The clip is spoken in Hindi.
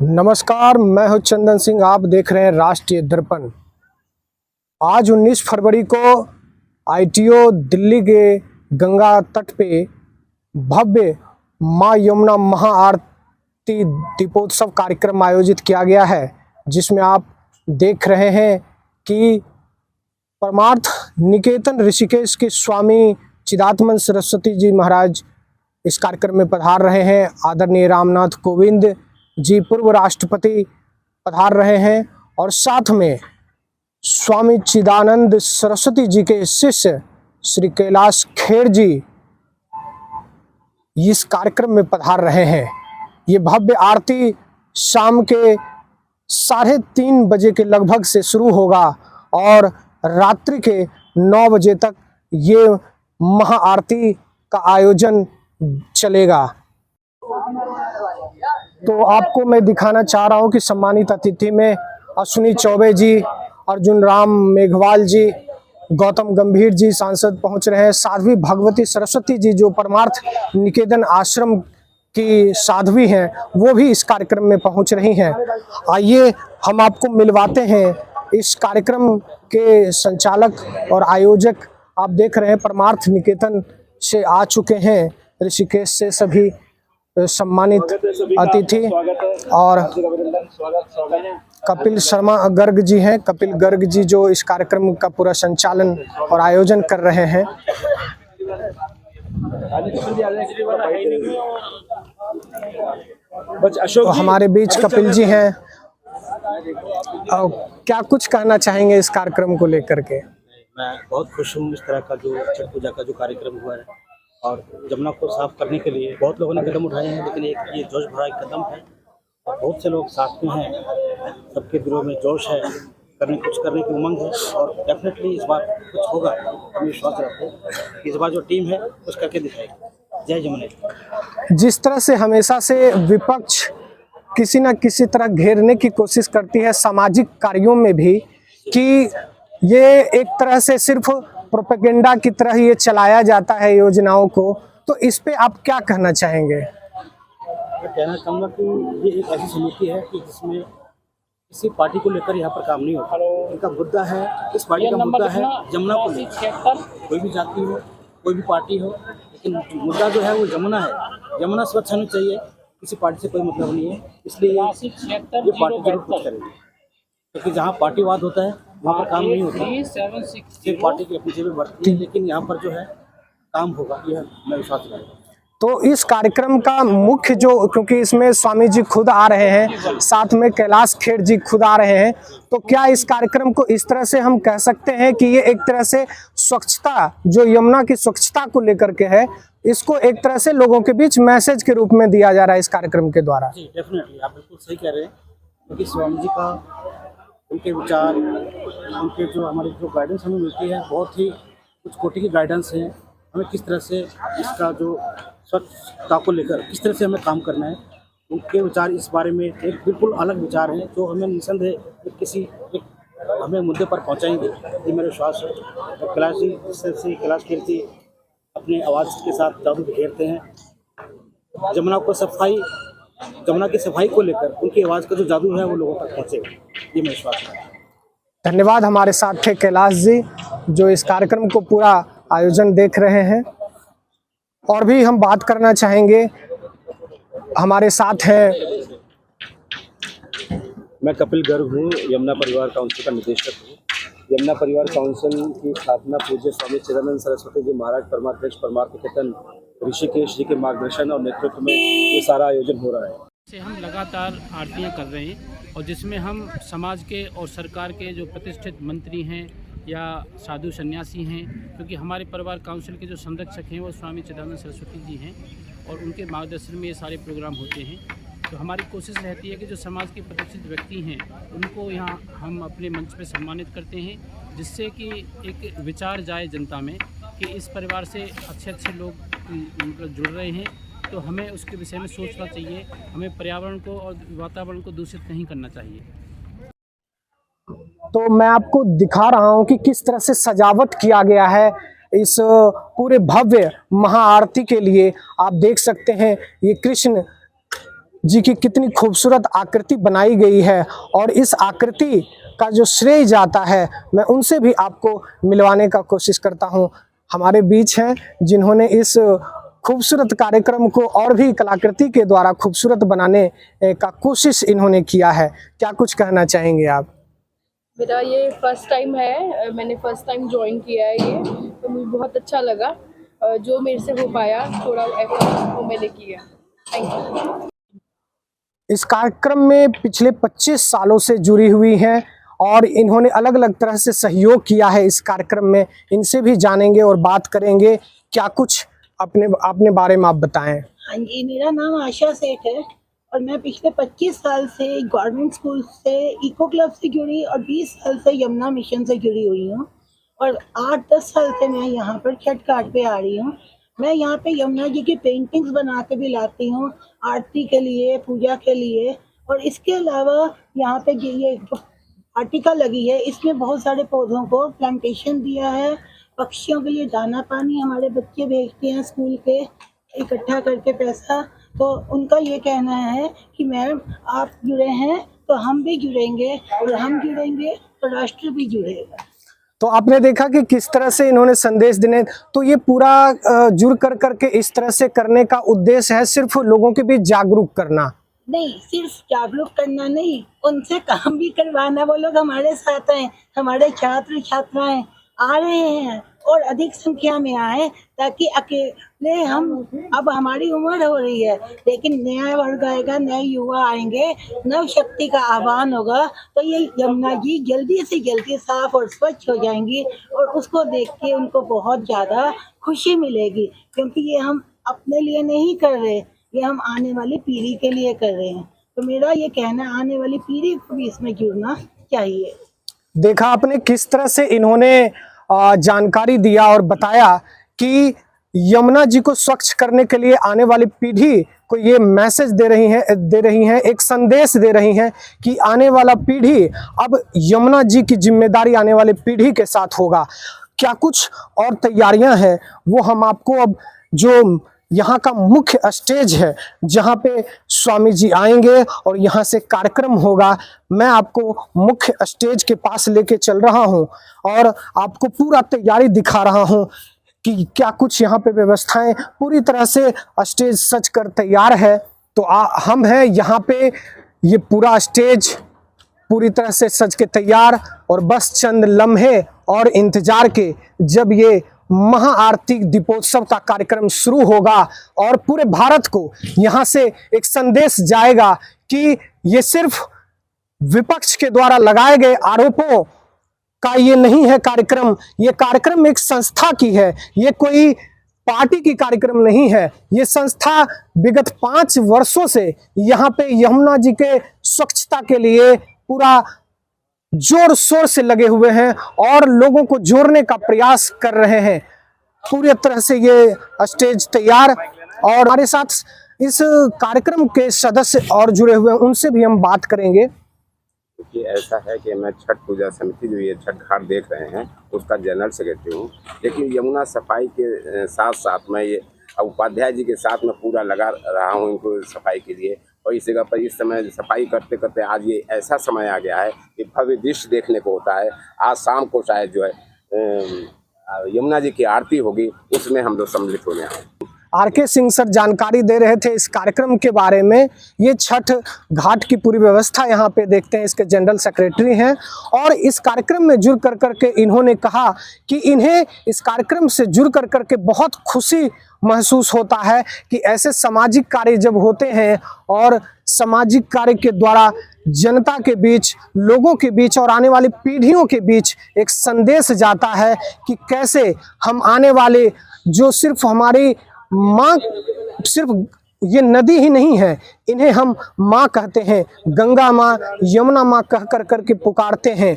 नमस्कार, मैं हूं चंदन सिंह। आप देख रहे हैं राष्ट्रीय दर्पण। आज 19 फरवरी को आईटीओ दिल्ली के गंगा तट पे भव्य मां यमुना महाआरती दीपोत्सव कार्यक्रम आयोजित किया गया है, जिसमें आप देख रहे हैं कि परमार्थ निकेतन ऋषिकेश के स्वामी चिदात्मन सरस्वती जी महाराज इस कार्यक्रम में पधार रहे हैं। आदरणीय रामनाथ कोविंद जी पूर्व राष्ट्रपति पधार रहे हैं और साथ में स्वामी चिदानंद सरस्वती जी के शिष्य श्री कैलाश खेर जी इस कार्यक्रम में पधार रहे हैं। ये भव्य आरती शाम के 3:30 बजे के लगभग से शुरू होगा और रात्रि के 9 बजे तक ये महाआरती का आयोजन चलेगा। तो आपको मैं दिखाना चाह रहा हूं कि सम्मानित अतिथि में अश्विनी चौबे जी, अर्जुन राम मेघवाल जी, गौतम गंभीर जी सांसद पहुंच रहे हैं। साध्वी भगवती सरस्वती जी जो परमार्थ निकेतन आश्रम की साध्वी हैं, वो भी इस कार्यक्रम में पहुंच रही हैं। आइए हम आपको मिलवाते हैं इस कार्यक्रम के संचालक और आयोजक। आप देख रहे हैं परमार्थ निकेतन से आ चुके हैं ऋषिकेश से सभी सम्मानित अतिथि, और कपिल शर्मा गर्ग जी हैं। कपिल गर्ग जी जो इस कार्यक्रम का पूरा संचालन और आयोजन कर रहे हैं। तो हमारे बीच कपिल जी हैं। क्या कुछ कहना चाहेंगे इस कार्यक्रम को लेकर के? मैं बहुत खुश हूँ। इस तरह का जो छठ पूजा का जो कार्यक्रम हुआ है और जमुना को साफ करने के लिए बहुत लोगों ने कदम उठाए हैं, लेकिन एक ये जोश भरा एक कदम है। बहुत से लोग साथ में हैं, सबके दिलों में जोश है, कुछ करने की उमंग है और डेफिनेटली इस बार कुछ होगा। हम विश्वास रखते हैं कि इस बार जो टीम है कुछ करके दिखाएगी। जय जमुना। जिस तरह से हमेशा से विपक्ष किसी न किसी तरह घेरने की कोशिश करती है सामाजिक कार्यों में भी, कि ये एक तरह से सिर्फ प्रोपेगेंडा की तरह ये चलाया जाता है योजनाओं को, तो इस पे आप क्या कहना चाहेंगे? मैं कहना चाहूँगा कि ये एक ऐसी समिति है कि जिसमें किसी पार्टी को लेकर यहाँ पर काम नहीं होता। इनका मुद्दा है, इस पार्टी का मुद्दा है जमुना को लेकर। कोई भी जाति हो, कोई भी पार्टी हो, लेकिन मुद्दा जो है वो जमुना है। जमुना स्वच्छ होनी चाहिए, किसी पार्टी से कोई मतलब नहीं है। इसलिए ये पार्टी जरूर कुछ करेगी, क्योंकि जहाँ पार्टीवाद होता है वहाँ पर काम नहीं होता। सिर्फ पार्टी की अपनी जेबें बढ़ती है, लेकिन यहाँ पर जो है काम होगा, यह मैं विश्वास रखता हूँ। तो इस कार्यक्रम का मुख्य जो, क्योंकि इसमें स्वामी जी खुद आ रहे हैं, साथ में कैलाश खेर जी खुद आ रहे हैं, तो क्या इस कार्यक्रम को इस तरह से हम कह सकते हैं कि ये एक तरह से स्वच्छता, जो यमुना की स्वच्छता को लेकर के है, इसको एक तरह से लोगों के बीच मैसेज के रूप में दिया जा रहा है इस कार्यक्रम के द्वारा? जी डेफिनेटली, आप बिल्कुल सही कह रहे हैं। क्योंकि स्वामी जी का, उनके विचार, उनके जो हमारी जो गाइडेंस हमें मिलती है, बहुत ही कुछ कोटि की गाइडेंस है। हमें किस तरह से इसका जो स्वच्छता को लेकर किस तरह से हमें काम करना है, उनके विचार इस बारे में एक बिल्कुल अलग विचार हैं, जो हमें निसंदेह एक हमें मुद्दे पर पहुंचाएंगे, ये मेरा विश्वास है। और कैलाश जी, जिस तरह से कैलाश खेर जी अपने आवाज़ के साथ जादू बिखेरते हैं, जमुना की सफाई को लेकर उनकी आवाज़ का जो जादू है वो लोगों तक पहुँचेगा, ये मेरा विश्वास है। धन्यवाद। हमारे साथ थे कैलाश जी जो इस कार्यक्रम को पूरा आयोजन देख रहे हैं। और भी हम बात करना चाहेंगे, हमारे साथ हैं। मैं कपिल गर्ग हूँ, यमुना परिवार काउंसिल का निदेशक हूँ। यमुना परिवार काउंसिल की स्थापना पूज्य स्वामी चिदानंद सरस्वती जी महाराज परमाध्यक्ष परमार्थ निकेतन ऋषिकेश जी के मार्गदर्शन और नेतृत्व में ये सारा आयोजन हो रहा है। हम लगातार आरतियाँ कर रहे हैं और जिसमें हम समाज के और सरकार के जो प्रतिष्ठित मंत्री हैं या साधु सन्यासी हैं, क्योंकि हमारे परिवार काउंसिल के जो संरक्षक हैं वो स्वामी चिदानंद सरस्वती जी हैं और उनके मार्गदर्शन में ये सारे प्रोग्राम होते हैं। तो हमारी कोशिश रहती है कि जो समाज के प्रतिष्ठित व्यक्ति हैं उनको यहाँ हम अपने मंच पे सम्मानित करते हैं, जिससे कि एक विचार जाए जनता में कि इस परिवार से अच्छे लोग जुड़ रहे हैं, तो हमें उसके विषय में सोचना चाहिए। हमें पर्यावरण को और वातावरण को दूषित नहीं करना चाहिए। तो मैं आपको दिखा रहा हूं कि किस तरह से सजावट किया गया है इस पूरे भव्य महाआरती के लिए। आप देख सकते हैं ये कृष्ण जी की कितनी खूबसूरत आकृति बनाई गई है और इस आकृति का जो श्रेय जाता है मैं उनसे भी आपको मिलवाने का कोशिश करता हूं। हमारे बीच हैं जिन्होंने इस खूबसूरत कार्यक्रम को और भी कलाकृति के द्वारा खूबसूरत बनाने का कोशिश इन्होंने किया है। क्या कुछ कहना चाहेंगे आप? मेरा ये फर्स्ट टाइम है, मैंने फर्स्ट टाइम ज्वाइन किया है ये, तो मुझे बहुत अच्छा लगा। जो मेरे से हो पाया थोड़ा एफर्ट वो मैंने किया। Thank you. इस कार्यक्रम में पिछले 25 सालों से जुड़ी हुई हैं और इन्होंने अलग अलग तरह से सहयोग किया है इस कार्यक्रम में। इनसे भी जानेंगे और बात करेंगे। क्या कुछ अपने बारे में आप बताएं। हाँ जी, मेरा नाम आशा सेठ है और मैं पिछले 25 साल से गवर्नमेंट स्कूल से इको क्लब से जुड़ी और 20 साल से यमुना मिशन से जुड़ी हुई हूँ और 8-10 साल से मैं यहाँ पर छठ घाट पे आ रही हूँ। मैं यहाँ पे यमुना जी की पेंटिंग्स बना के भी लाती हूँ आरती के लिए, पूजा के लिए। और इसके अलावा यहाँ पे ये जो आर्टिका लगी है इसमें बहुत सारे पौधों को प्लांटेशन दिया है। पक्षियों के लिए दाना पानी हमारे बच्चे भेजते हैं स्कूल के इकट्ठा करके पैसा। तो उनका ये कहना है कि मैम आप जुड़े हैं तो हम भी जुड़ेंगे और हम जुड़ेंगे तो राष्ट्र भी जुड़ेगा। तो आपने देखा कि किस तरह से इन्होंने संदेश देने, तो ये पूरा जुड़ कर करके इस तरह से करने का उद्देश्य है सिर्फ लोगों के बीच जागरूक करना नहीं, सिर्फ जागरूक करना नहीं, उनसे काम भी करवाना। वो लोग हमारे साथ हैं, हमारे छात्र छात्राएं आ रहे हैं और अधिक संख्या में आए ताकि अकेले हम, अब हमारी उम्र हो रही है लेकिन नया वर्ग आएगा, नए युवा आएंगे, नव शक्ति का आह्वान होगा तो ये यमुना जी जल्दी से जल्दी साफ और स्वच्छ हो जाएंगी और उसको देख के उनको बहुत ज़्यादा खुशी मिलेगी क्योंकि ये हम अपने लिए नहीं कर रहे, ये हम आने वाली पीढ़ी के लिए कर रहे हैं। तो मेरा ये कहना है आने वाली पीढ़ी को भी इसमें जुड़ना चाहिए। देखा आपने किस तरह से इन्होंने जानकारी दिया और बताया कि यमुना जी को स्वच्छ करने के लिए आने वाली पीढ़ी को ये मैसेज दे रही हैं, एक संदेश दे रही हैं कि आने वाला पीढ़ी अब यमुना जी की जिम्मेदारी आने वाली पीढ़ी के साथ होगा। क्या कुछ और तैयारियां हैं वो हम आपको, अब जो यहाँ का मुख्य स्टेज है जहाँ पे स्वामी जी आएंगे और यहाँ से कार्यक्रम होगा, मैं आपको मुख्य स्टेज के पास लेके चल रहा हूँ और आपको पूरा तैयारी दिखा रहा हूँ कि क्या कुछ यहाँ पे व्यवस्थाएं पूरी तरह से स्टेज सज कर तैयार है। तो हम हैं यहाँ पे, ये पूरा स्टेज पूरी तरह से सज के तैयार और बस चंद लम्हे और इंतजार के जब ये महाआरती दीपोत्सव का कार्यक्रम शुरू होगा और पूरे भारत को यहाँ से एक संदेश जाएगा कि ये सिर्फ विपक्ष के द्वारा लगाए गए आरोपों का ये नहीं है कार्यक्रम, ये कार्यक्रम एक संस्था की है, ये कोई पार्टी की कार्यक्रम नहीं है। ये संस्था विगत 5 वर्षों से यहाँ पे यमुना जी के स्वच्छता के लिए पूरा जोर शोर से लगे हुए हैं और लोगों को जोड़ने का प्रयास कर रहे हैं। पूरी तरह से ये स्टेज तैयार और हमारे साथ इस कार्यक्रम के सदस्य और जुड़े हुए हैं, उनसे भी हम बात करेंगे। कि ऐसा है कि मैं छठ पूजा समिति जो ये छठ घाट देख रहे हैं उसका जनरल सेक्रेटरी हूँ, लेकिन यमुना सफाई के साथ साथ मैं ये उपाध्याय जी के साथ मैं पूरा लगा रहा हूँ इनको सफाई के लिए। और इस जगह पर इस समय सफाई करते करते आज ये ऐसा समय आ गया है कि भव्य दृश्य देखने को होता है। आज शाम को शायद जो है यमुना जी की आरती होगी, उसमें हम लोग सम्मिलित होने आए। आर.के. सिंह सर जानकारी दे रहे थे इस कार्यक्रम के बारे में। ये छठ घाट की पूरी व्यवस्था यहाँ पे देखते हैं, इसके जनरल सेक्रेटरी हैं और इस कार्यक्रम में जुड़ कर करके इन्होंने कहा कि इन्हें इस कार्यक्रम से जुड़ कर करके बहुत खुशी महसूस होता है कि ऐसे सामाजिक कार्य जब होते हैं और सामाजिक कार्य के द्वारा जनता के बीच, लोगों के बीच और आने वाली पीढ़ियों के बीच एक संदेश जाता है कि कैसे हम आने वाले, जो सिर्फ हमारी माँ, सिर्फ ये नदी ही नहीं है, इन्हें हम माँ कहते हैं, गंगा माँ, यमुना माँ कह कर करके पुकारते हैं।